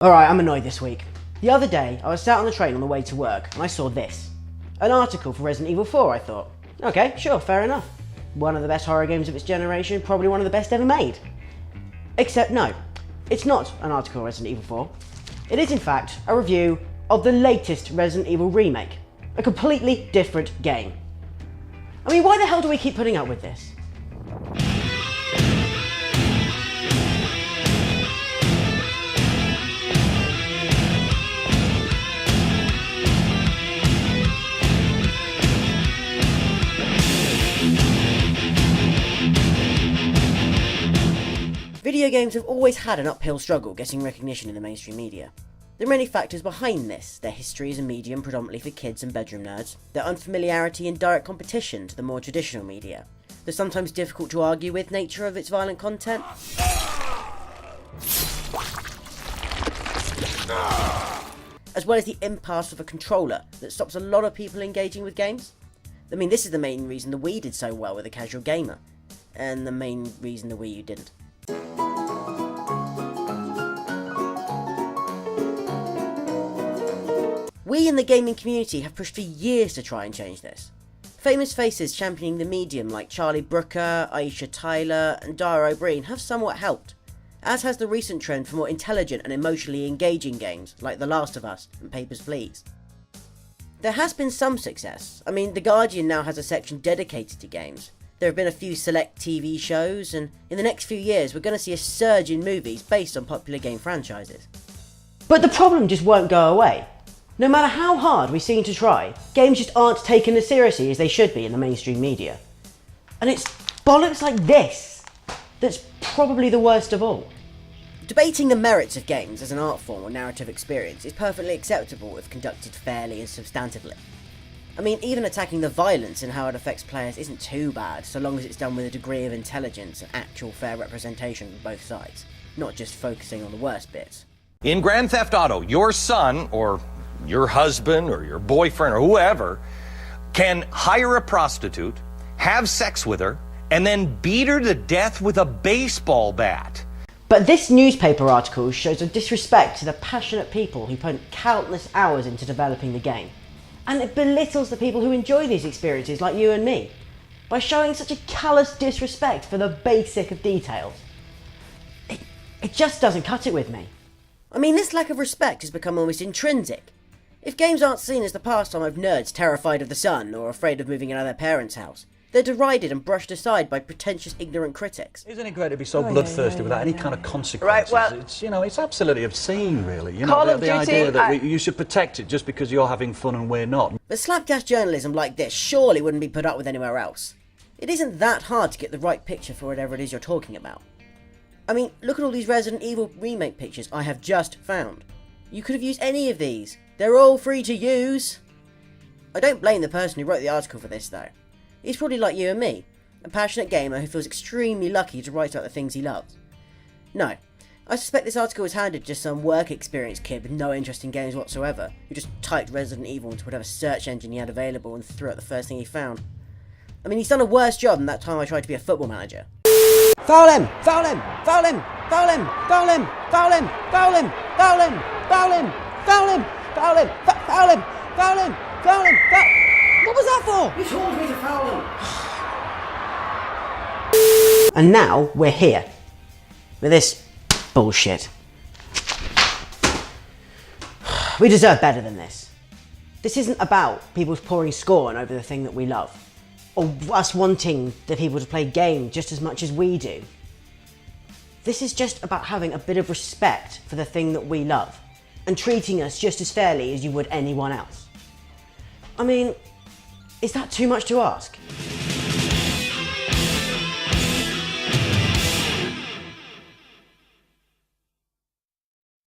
Alright, I'm annoyed this week. The other day, I was sat on the train on the way to work and I saw this. An article for Resident Evil 4, I thought. Okay, sure, fair enough. One of the best horror games of its generation, probably one of the best ever made. Except no, it's not an article on Resident Evil 4. It is in fact a review of the latest Resident Evil remake. A completely different game. I mean, why the hell do we keep putting up with this? Video games have always had an uphill struggle getting recognition in the mainstream media. There are many factors behind this: their history as a medium predominantly for kids and bedroom nerds, their unfamiliarity and direct competition to the more traditional media, the sometimes difficult to argue with nature of its violent content, as well as the impasse of a controller that stops a lot of people engaging with games. I mean, this is the main reason the Wii did so well with the casual gamer, and the main reason the Wii U didn't. We in the gaming community have pushed for years to try and change this. Famous faces championing the medium like Charlie Brooker, Aisha Tyler and Dara O'Brien have somewhat helped, as has the recent trend for more intelligent and emotionally engaging games like The Last of Us and Papers, Please. There has been some success. I mean, The Guardian now has a section dedicated to games. There have been a few select TV shows, and in the next few years we're going to see a surge in movies based on popular game franchises. But the problem just won't go away. No matter how hard we seem to try, games just aren't taken as seriously as they should be in the mainstream media. And it's bollocks like this that's probably the worst of all. Debating the merits of games as an art form or narrative experience is perfectly acceptable if conducted fairly and substantively. I mean, even attacking the violence and how it affects players isn't too bad, so long as it's done with a degree of intelligence and actual fair representation of both sides, not just focusing on the worst bits. In Grand Theft Auto, your son, or your husband, or your boyfriend, or whoever, can hire a prostitute, have sex with her, and then beat her to death with a baseball bat. But this newspaper article shows a disrespect to the passionate people who put countless hours into developing the game. And it belittles the people who enjoy these experiences like you and me, by showing such a callous disrespect for the basic of details. It just doesn't cut it with me. I mean, this lack of respect has become almost intrinsic. If games aren't seen as the pastime of nerds terrified of the sun or afraid of moving out of their parents' house, they're derided and brushed aside by pretentious, ignorant critics. Isn't it great to be so bloodthirsty without any kind of consequences? Right, well, it's, it's absolutely obscene, really. The Duty, idea that you should protect it just because you're having fun and we're not. But slapdash journalism like this surely wouldn't be put up with anywhere else. It isn't that hard to get the right picture for whatever it is you're talking about. I mean, look at all these Resident Evil remake pictures I have just found. You could have used any of these. They're all free to use. I don't blame the person who wrote the article for this though. He's probably like you and me, a passionate gamer who feels extremely lucky to write about the things he loves. No, I suspect this article was handed to some work experience kid with no interest in games whatsoever, who just typed Resident Evil into whatever search engine he had available and threw out the first thing he found. I mean, he's done a worse job than that time I tried to be a football manager. Foul him! Foul him! Foul him! Foul him! Foul him! Foul him! Foul him! Foul him! Foul him! Foul him! Foul him! Foul him! Foul him! Foul him! What was that for? You told me to foul him. And now we're here with this bullshit. We deserve better than this. This isn't about people pouring scorn over the thing that we love, or us wanting the people to play games just as much as we do. This is just about having a bit of respect for the thing that we love, and treating us just as fairly as you would anyone else. I mean, is that too much to ask?